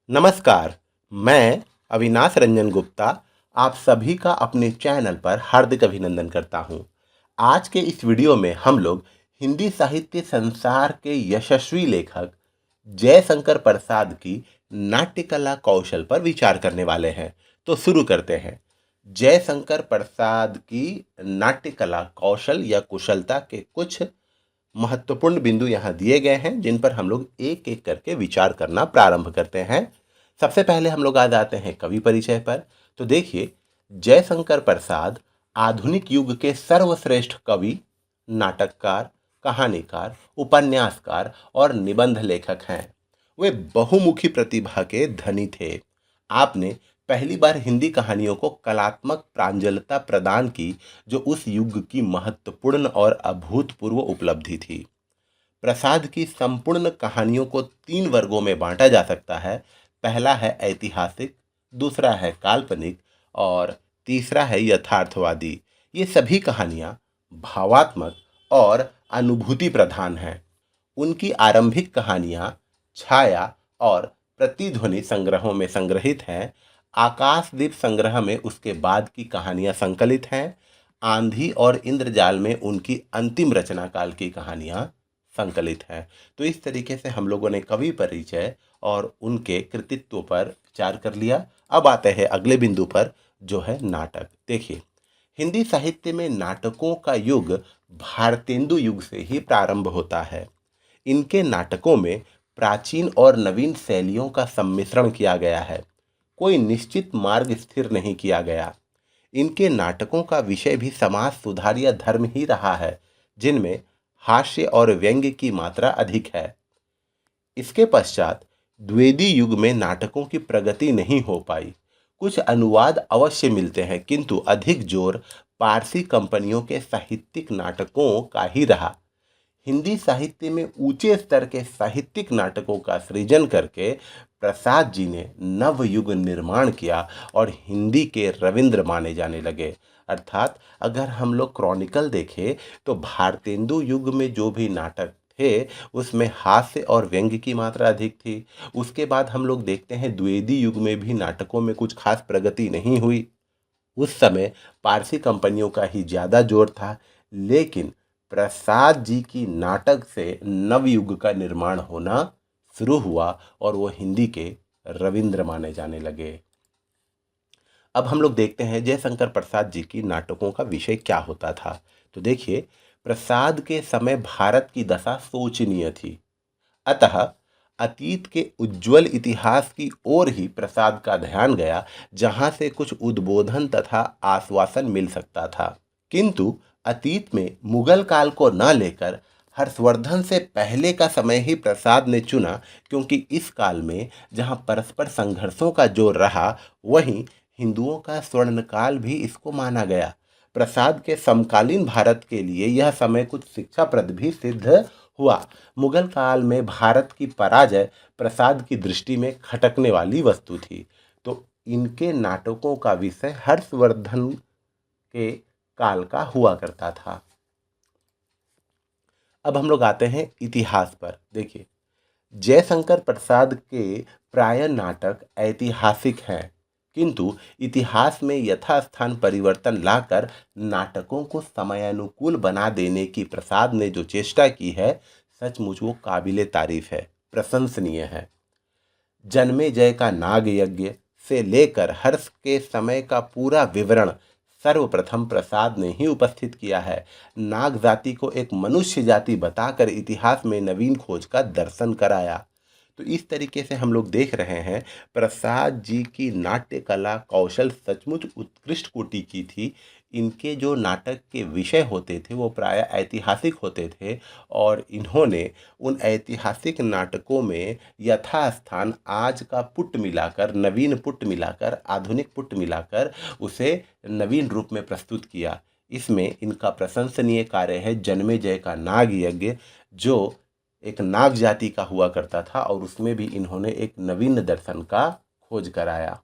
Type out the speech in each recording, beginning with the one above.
नमस्कार। मैं अविनाश रंजन गुप्ता आप सभी का अपने चैनल पर हार्दिक अभिनंदन करता हूं। आज के इस वीडियो में हम लोग हिंदी साहित्य संसार के यशस्वी लेखक जयशंकर प्रसाद की नाट्यकला कौशल पर विचार करने वाले हैं। तो शुरू करते हैं। जयशंकर प्रसाद की नाट्यकला कौशल या कुशलता के कुछ महत्वपूर्ण बिंदु यहाँ दिए गए हैं, जिन पर हम लोग एक एक करके विचार करना प्रारंभ करते हैं। सबसे पहले हम लोग आ जाते हैं कवि परिचय पर। तो देखिए, जयशंकर प्रसाद आधुनिक युग के सर्वश्रेष्ठ कवि, नाटककार, कहानीकार, उपन्यासकार और निबंध लेखक हैं। वे बहुमुखी प्रतिभा के धनी थे। आपने पहली बार हिंदी कहानियों को कलात्मक प्रांजलता प्रदान की, जो उस युग की महत्वपूर्ण और अभूतपूर्व उपलब्धि थी। प्रसाद की संपूर्ण कहानियों को तीन वर्गों में बांटा जा सकता है। पहला है ऐतिहासिक, दूसरा है काल्पनिक और तीसरा है यथार्थवादी। ये सभी कहानियाँ भावात्मक और अनुभूति प्रधान हैं। उनकी आरंभिक कहानियाँ छाया और प्रतिध्वनि संग्रहों में संग्रहित हैं। आकाशदीप संग्रह में उसके बाद की कहानियाँ संकलित हैं। आंधी और इंद्रजाल में उनकी अंतिम रचना काल की कहानियाँ संकलित हैं। तो इस तरीके से हम लोगों ने कवि परिचय और उनके कृतित्व पर विचार कर लिया। अब आते हैं अगले बिंदु पर, जो है नाटक। देखिए, हिंदी साहित्य में नाटकों का युग भारतेंदु युग से ही प्रारंभ होता है। इनके नाटकों में प्राचीन और नवीन शैलियों का सम्मिश्रण किया गया है। कोई निश्चित मार्ग स्थिर नहीं किया गया। इनके नाटकों का विषय भी समाज सुधार या धर्म ही रहा है, जिनमें हास्य और व्यंग्य की मात्रा अधिक है। इसके पश्चात द्विवेदी युग में नाटकों की प्रगति नहीं हो पाई। कुछ अनुवाद अवश्य मिलते हैं, किंतु अधिक जोर पारसी कंपनियों के साहित्यिक नाटकों का ही रहा। हिंदी साहित्य में ऊंचे स्तर के साहित्यिक नाटकों का सृजन करके प्रसाद जी ने नव युग निर्माण किया और हिंदी के रविंद्र माने जाने लगे। अर्थात अगर हम लोग क्रॉनिकल देखें तो भारतेंदु युग में जो भी नाटक थे, उसमें हास्य और व्यंग्य की मात्रा अधिक थी। उसके बाद हम लोग देखते हैं द्विवेदी युग में भी नाटकों में कुछ खास प्रगति नहीं हुई। उस समय पारसी कंपनियों का ही ज़्यादा जोर था। लेकिन प्रसाद जी की नाटक से नवयुग का निर्माण होना शुरू हुआ और वो हिंदी के रविंद्र माने जाने लगे। अब हम लोग देखते हैं जयशंकर प्रसाद जी की नाटकों का विषय क्या होता था। तो देखिए, प्रसाद के समय भारत की दशा शोचनीय थी। अतः अतीत के उज्जवल इतिहास की ओर ही प्रसाद का ध्यान गया, जहां से कुछ उद्बोधन तथा आश्वासन मिल सकता था। किंतु अतीत में मुगल काल को न लेकर हर्षवर्धन से पहले का समय ही प्रसाद ने चुना, क्योंकि इस काल में जहां परस्पर संघर्षों का जोर रहा, वहीं हिंदुओं का स्वर्णकाल भी इसको माना गया। प्रसाद के समकालीन भारत के लिए यह समय कुछ शिक्षाप्रद भी सिद्ध हुआ। मुगल काल में भारत की पराजय प्रसाद की दृष्टि में खटकने वाली वस्तु थी। तो इनके नाटकों का विषय हर्षवर्धन के काल का हुआ करता था। अब हम लोग आते हैं इतिहास पर। देखिए, जयशंकर प्रसाद के प्राय नाटक ऐतिहासिक हैं, किंतु इतिहास में यथास्थान परिवर्तन लाकर नाटकों को समयानुकूल बना देने की प्रसाद ने जो चेष्टा की है, सचमुच वो काबिले तारीफ है, प्रशंसनीय है। जन्मे जय का नाग यज्ञ से लेकर हर्ष के समय का पूरा विवरण सर्वप्रथम प्रसाद ने ही उपस्थित किया है। नाग जाति को एक मनुष्य जाति बताकर इतिहास में नवीन खोज का दर्शन कराया। तो इस तरीके से हम लोग देख रहे हैं, प्रसाद जी की नाट्य कला कौशल सचमुच उत्कृष्ट कोटि की थी। इनके जो नाटक के विषय होते थे वो प्राय ऐतिहासिक होते थे, और इन्होंने उन ऐतिहासिक नाटकों में यथास्थान आज का पुट मिलाकर, नवीन पुट मिलाकर, आधुनिक पुट मिलाकर उसे नवीन रूप में प्रस्तुत किया। इसमें इनका प्रशंसनीय कार्य है जन्मे जय का नाग यज्ञ, जो एक नाग जाति का हुआ करता था, और उसमें भी इन्होंने एक नवीन दर्शन का खोज कराया।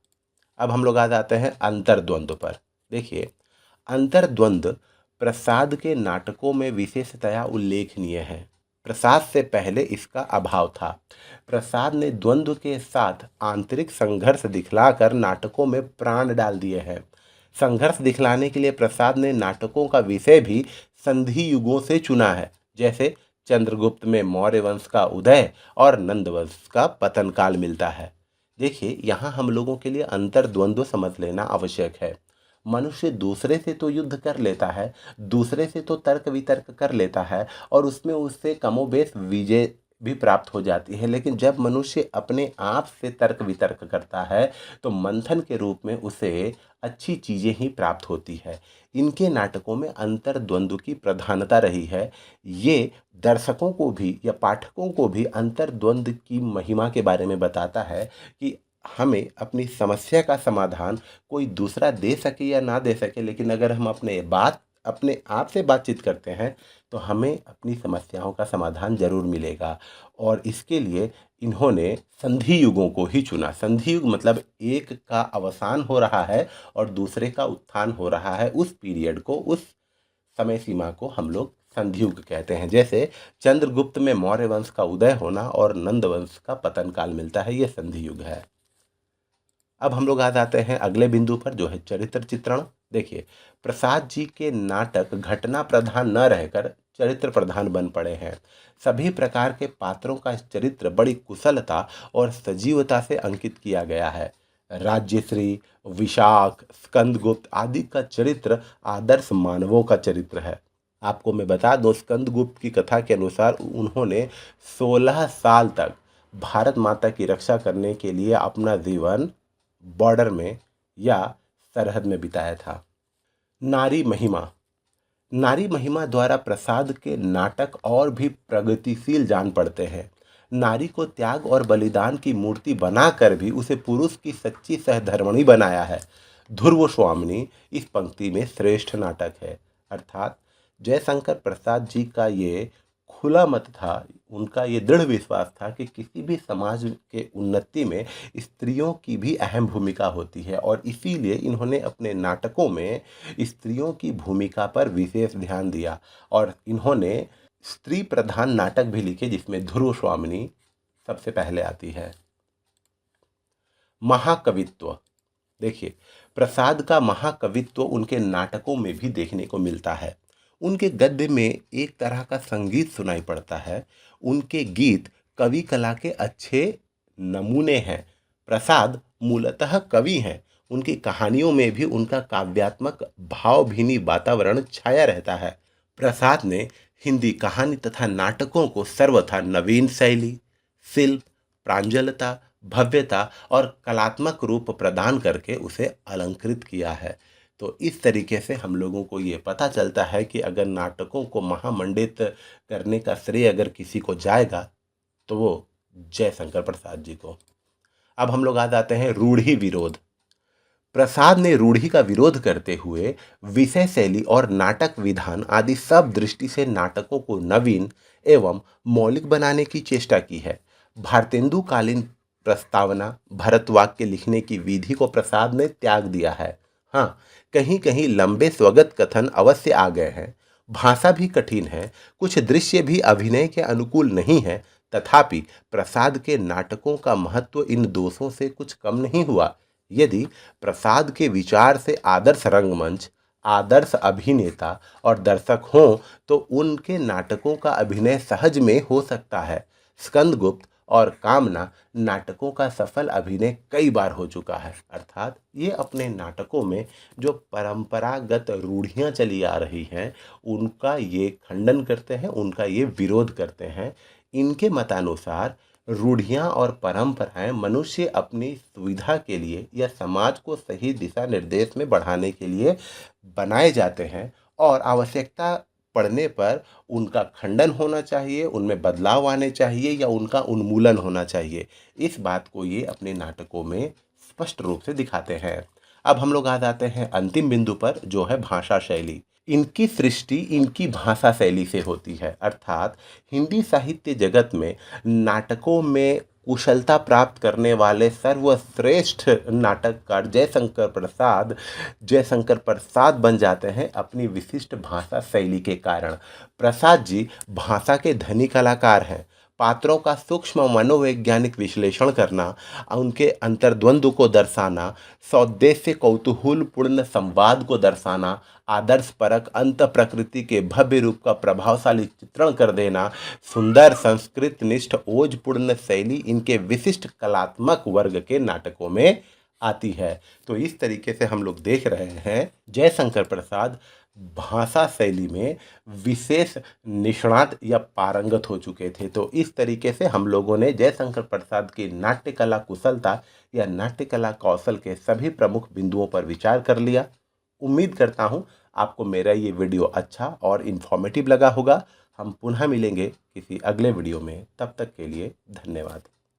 अब हम लोग आ जाते हैं अंतर्द्वंद पर। देखिए, अंतर्द्वंद प्रसाद के नाटकों में विशेषतया उल्लेखनीय है। प्रसाद से पहले इसका अभाव था। प्रसाद ने द्वंद्व के साथ आंतरिक संघर्ष दिखलाकर नाटकों में प्राण डाल दिए हैं। संघर्ष दिखलाने के लिए प्रसाद ने नाटकों का विषय भी संधि युगों से चुना है, जैसे चंद्रगुप्त में मौर्य वंश का उदय और नंद वंश का पतन काल मिलता है। देखिए, यहाँ हम लोगों के लिए अंतर द्वंद्व समझ लेना आवश्यक है। मनुष्य दूसरे से तो युद्ध कर लेता है, दूसरे से तो तर्क वितर्क कर लेता है और उसमें उससे कमोबेश विजय भी प्राप्त हो जाती है, लेकिन जब मनुष्य अपने आप से तर्क वितर्क करता है तो मंथन के रूप में उसे अच्छी चीज़ें ही प्राप्त होती है। इनके नाटकों में अंतर द्वंद्व की प्रधानता रही है। ये दर्शकों को भी या पाठकों को भी अंतर द्वंद्व की महिमा के बारे में बताता है कि हमें अपनी समस्या का समाधान कोई दूसरा दे सके या ना दे सके, लेकिन अगर हम अपने आप से बातचीत करते हैं तो हमें अपनी समस्याओं का समाधान जरूर मिलेगा। और इसके लिए इन्होंने संधि युगों को ही चुना। संधि युग मतलब एक का अवसान हो रहा है और दूसरे का उत्थान हो रहा है, उस पीरियड को, उस समय सीमा को हम लोग संधि युग कहते हैं। जैसे चंद्रगुप्त में मौर्य वंश का उदय होना और नंद वंश का पतन काल मिलता है, ये संधि युग है। अब हम लोग आ जाते हैं अगले बिंदु पर, जो है चरित्र चित्रण। देखिए, प्रसाद जी के नाटक घटना प्रधान न रहकर चरित्र प्रधान बन पड़े हैं। सभी प्रकार के पात्रों का चरित्र बड़ी कुशलता और सजीवता से अंकित किया गया है। राज्यश्री, विशाख, स्कंदगुप्त आदि का चरित्र आदर्श मानवों का चरित्र है। आपको मैं बता दूं, स्कंदगुप्त की कथा के अनुसार उन्होंने 16 साल तक भारत माता की रक्षा करने के लिए अपना जीवन बॉर्डर में या सरहद में बिताया था। नारी महिमा। नारी महिमा द्वारा प्रसाद के नाटक और भी प्रगतिशील जान पड़ते हैं। नारी को त्याग और बलिदान की मूर्ति बनाकर भी उसे पुरुष की सच्ची सहधर्मिणी बनाया है। ध्रुव स्वामिनी इस पंक्ति में श्रेष्ठ नाटक है। अर्थात जयशंकर प्रसाद जी का ये खुला मत था, उनका ये दृढ़ विश्वास था कि किसी भी समाज के उन्नति में स्त्रियों की भी अहम भूमिका होती है, और इसीलिए इन्होंने अपने नाटकों में स्त्रियों की भूमिका पर विशेष ध्यान दिया और इन्होंने स्त्री प्रधान नाटक भी लिखे, जिसमें ध्रुव स्वामिनी सबसे पहले आती है। महाकवित्व। देखिए, प्रसाद का महाकवित्व उनके नाटकों में भी देखने को मिलता है। उनके गद्य में एक तरह का संगीत सुनाई पड़ता है। उनके गीत कवि कला के अच्छे नमूने हैं। प्रसाद मूलतः कवि हैं। उनकी कहानियों में भी उनका काव्यात्मक भावभीनी वातावरण छाया रहता है। प्रसाद ने हिंदी कहानी तथा नाटकों को सर्वथा नवीन शैली, शिल्प, प्रांजलता, भव्यता और कलात्मक रूप प्रदान करके उसे अलंकृत किया है। तो इस तरीके से हम लोगों को ये पता चलता है कि अगर नाटकों को महामंडित करने का श्रेय अगर किसी को जाएगा तो वो जयशंकर प्रसाद जी को। अब हम लोग आ जाते हैं रूढ़ि विरोध। प्रसाद ने रूढ़ि का विरोध करते हुए विषय शैली और नाटक विधान आदि सब दृष्टि से नाटकों को नवीन एवं मौलिक बनाने की चेष्टा की है। भारतेंदु कालीन प्रस्तावना, भरतवाक्य लिखने की विधि को प्रसाद ने त्याग दिया है। हाँ, कहीं कहीं लंबे स्वगत कथन अवश्य आ गए हैं। भाषा भी कठिन है, कुछ दृश्य भी अभिनय के अनुकूल नहीं है, तथापि प्रसाद के नाटकों का महत्व इन दोषों से कुछ कम नहीं हुआ। यदि प्रसाद के विचार से आदर्श रंगमंच, आदर्श अभिनेता और दर्शक हों तो उनके नाटकों का अभिनय सहज में हो सकता है। स्कंदगुप्त और कामना नाटकों का सफल अभिनय कई बार हो चुका है। अर्थात ये अपने नाटकों में जो परंपरागत रूढ़ियाँ चली आ रही हैं उनका ये खंडन करते हैं, उनका ये विरोध करते हैं। इनके मतानुसार रूढ़ियाँ और परंपराएं मनुष्य अपनी सुविधा के लिए या समाज को सही दिशा निर्देश में बढ़ाने के लिए बनाए जाते हैं और आवश्यकता पड़ने पर उनका खंडन होना चाहिए, उनमें बदलाव आने चाहिए या उनका उन्मूलन होना चाहिए। इस बात को ये अपने नाटकों में स्पष्ट रूप से दिखाते हैं। अब हम लोग आ जाते हैं अंतिम बिंदु पर, जो है भाषा शैली। इनकी सृष्टि इनकी भाषा शैली से होती है। अर्थात हिंदी साहित्य जगत में नाटकों में कुशलता प्राप्त करने वाले सर्वश्रेष्ठ नाटककार जयशंकर प्रसाद बन जाते हैं अपनी विशिष्ट भाषा शैली के कारण। प्रसाद जी भाषा के धनी कलाकार हैं। पात्रों का सूक्ष्म मनोवैज्ञानिक विश्लेषण करना, उनके अंतर्द्वंद को दर्शाना, सौदेश्य कौतूहलपूर्ण संवाद को दर्शाना, आदर्श परक अंत प्रकृति के भव्य रूप का प्रभावशाली चित्रण कर देना, सुंदर संस्कृत निष्ठ ओजपूर्ण शैली इनके विशिष्ट कलात्मक वर्ग के नाटकों में आती है। तो इस तरीके से हम लोग देख रहे हैं जयशंकर प्रसाद भाषा शैली में विशेष निष्णात या पारंगत हो चुके थे। तो इस तरीके से हम लोगों ने जयशंकर प्रसाद की नाट्य कला कुशलता या नाट्य कला कौशल के सभी प्रमुख बिंदुओं पर विचार कर लिया। उम्मीद करता हूँ आपको मेरा ये वीडियो अच्छा और इन्फॉर्मेटिव लगा होगा। हम पुनः मिलेंगे किसी अगले वीडियो में, तब तक के लिए धन्यवाद।